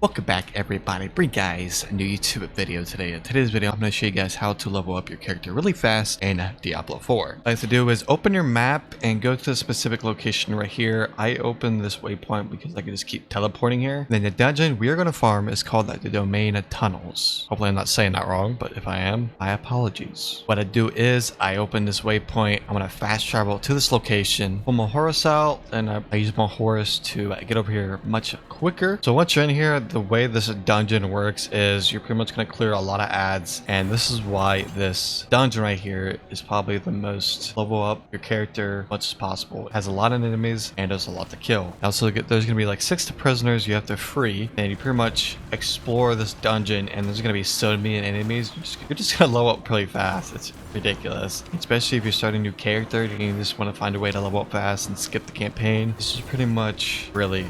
Welcome back everybody, bring guys a new YouTube video today. In today's video I'm going to show you guys how to level up your character really fast in Diablo 4. What you have to do is open your map and go to a specific location right here. I opened this waypoint because I can just keep teleporting here. Then the dungeon we are going to farm is called the Domain of Tunnels. Hopefully I'm not saying that wrong, but if I am, my apologies. What I do is I open this waypoint, I'm going to fast travel to this location, pull my horse out, and I use my horse to get over here much quicker. So once you're in here, the way this dungeon works is you're pretty much going to clear a lot of ads, and this is why this dungeon right here is probably the most level up your character as much as possible. It has a lot of enemies and there's a lot to kill. Also, there's going to be like 6 prisoners you have to free, and you pretty much explore this dungeon, and there's going to be so many enemies. You're just going to level up really fast. It's ridiculous, especially if you're starting a new character and you just want to find a way to level up fast and skip the campaign. This is pretty much really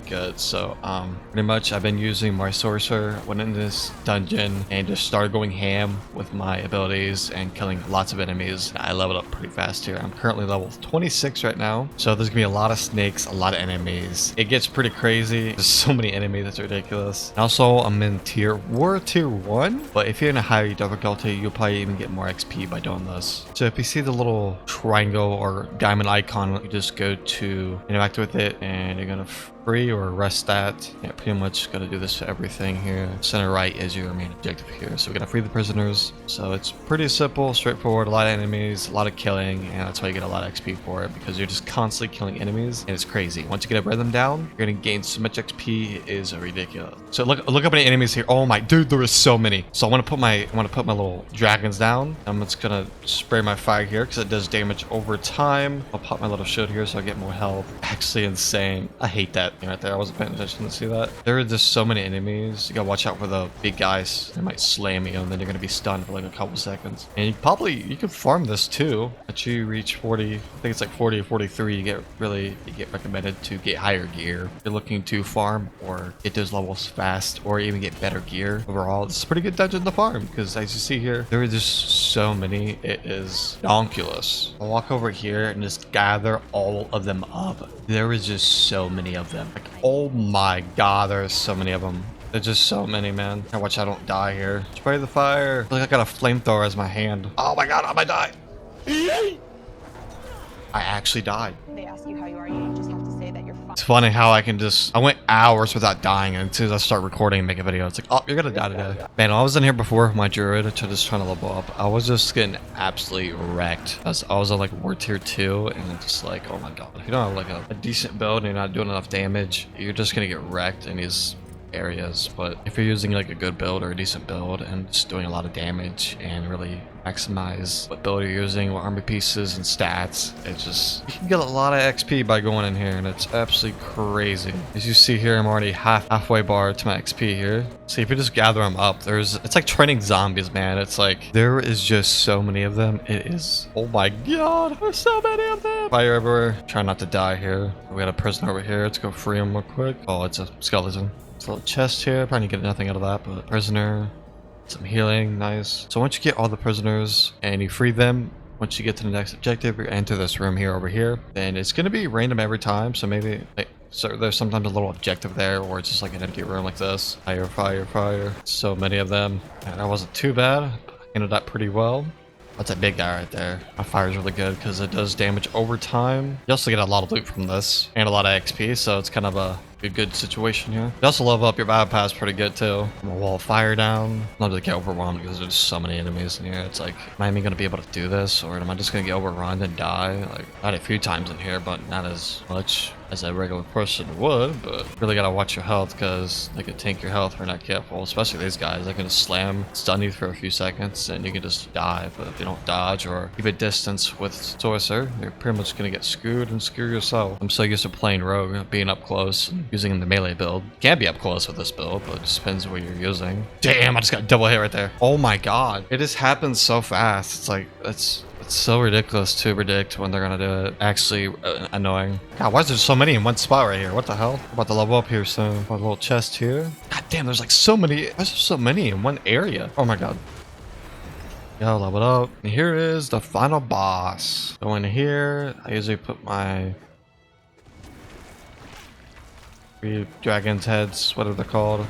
good. So pretty much I've been using my sorcerer, went into this dungeon and just started going ham with my abilities and killing lots of enemies. I leveled up pretty fast here. I'm currently level 26 right now, so there's gonna be a lot of snakes, a lot of enemies. It gets pretty crazy. There's so many enemies, that's ridiculous. And also I'm in tier 1, but if you're in a higher difficulty you'll probably even get more XP by doing this. So if you see the little triangle or diamond icon, you just go to interact with it and you're gonna free or arrest that. Yeah, pretty much gotta do this for everything here. Center right is your main objective here. So we're gonna free the prisoners. So it's pretty simple, straightforward, a lot of enemies, a lot of killing, and that's why you get a lot of XP for it, because you're just constantly killing enemies and it's crazy. Once you get a rhythm down, you're gonna gain so much XP, it is ridiculous. So look how many enemies here. Oh my dude, there is so many. So I wanna put my little dragons down. I'm just gonna spray my fire here because it does damage over time. I'll pop my little shield here so I get more health. Actually insane. I hate that right there. I wasn't paying attention to see that. There are just so many enemies. You gotta watch out for the big guys. They might slam you and then you're gonna be stunned for like a couple seconds. And you can farm this too. But you reach 40, I think it's like 40 or 43, you get recommended to get higher gear. If you're looking to farm or get those levels fast or even get better gear overall. It's a pretty good dungeon to farm because as you see here, there are just so many. It is donkulous. I'll walk over here and just gather all of them up. There is just so many of them. Like, oh my god, there's so many of them. There's just so many, man. I watch I don't die here. Spray the fire. I feel like I got a flamethrower as my hand. Oh my god, I might die. I actually died. They ask you how you are, you just have to say that you're fine. It's funny how I went hours without dying, and as soon as I start recording and make a video, it's like, oh, you're gonna die today. Man, I was in here before with my druid, just trying to level up. I was just getting absolutely wrecked. I was on like war tier 2, and it's just like, oh my god. If you don't have like a decent build and you're not doing enough damage, you're just gonna get wrecked in these areas. But if you're using like a good build or a decent build and just doing a lot of damage and really maximize what build you're using, what army pieces and stats, it's just, you can get a lot of XP by going in here, and it's absolutely crazy. As you see here, I'm already halfway bar to my XP here. See, if you just gather them up, it's like training zombies, man. It's like there is just so many of them. It is, oh my god, there's so many of them. Fire everywhere. Try not to die here. We got a prisoner over here. Let's go free him real quick. Oh, it's a skeleton. It's a little chest here. Probably get nothing out of that, but prisoner. Some healing, nice. So once you get all the prisoners and you free them, once you get to the next objective, you enter this room here over here. Then it's gonna be random every time. So maybe so there's sometimes a little objective there, or it's just like an empty room like this. Fire, fire, fire. So many of them. And that wasn't too bad. I handled that pretty well. That's a big guy right there. My fire is really good because it does damage over time. You also get a lot of loot from this and a lot of XP, so it's kind of a good situation here. You also level up your battle pass pretty good too. I'm a wall of fire down. Not to get overwhelmed because there's so many enemies in here. It's like, am I even gonna be able to do this, or am I just gonna get overrun and die? Like, I had a few times in here, but not as much as a regular person would. But really gotta watch your health because they can tank your health if you're not careful. Especially these guys, they can just stun you for a few seconds and you can just die. But if you don't dodge or keep a distance with sorcerer, you're pretty much gonna get screwed and screw yourself. I'm so used to playing rogue, being up close and using the melee build. Can't be up close with this build, but it just depends what you're using. Damn, I just got a double hit right there. Oh my god. It just happens so fast. It's like, it's so ridiculous to predict when they're gonna do it. Actually annoying. God, why is there so many in one spot right here? What the hell? I'm about to level up here soon. A little chest here. God damn, there's like so many. Why is there so many in one area? Oh my god. Yo, level up. And here is the final boss. Go in here. I usually put my Dragon's heads, what are they called?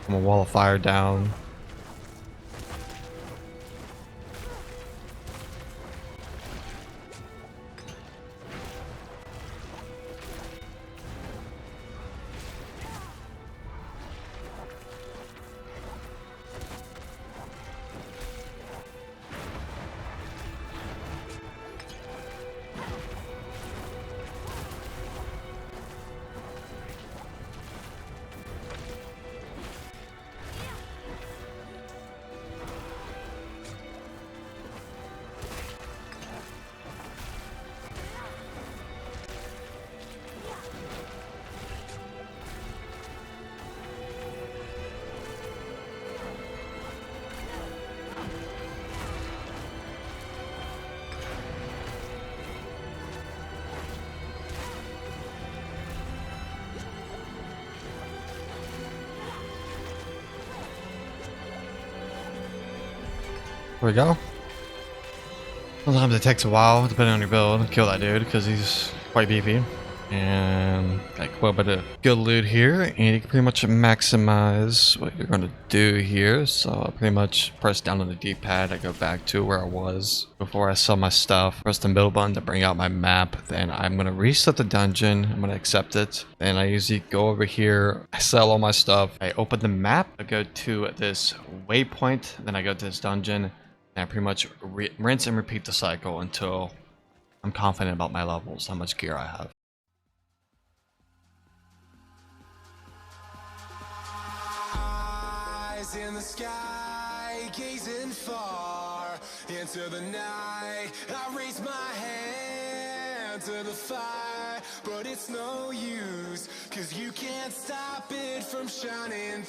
From a wall of fire down. There we go. Sometimes it takes a while, depending on your build, to kill that dude, because he's quite beefy. And like a little bit of good loot here, and you can pretty much maximize what you're going to do here. So I pretty much press down on the D-pad, I go back to where I was before I sell my stuff. Press the middle button to bring out my map, then I'm going to reset the dungeon, I'm going to accept it. Then I usually go over here, I sell all my stuff, I open the map, I go to this waypoint, then I go to this dungeon, and I pretty much rinse and repeat the cycle until I'm confident about my levels, how much gear I have. In the sky, gazing far into the night, I raise my hand to the fire, but it's no use, 'cause you can't stop it from shining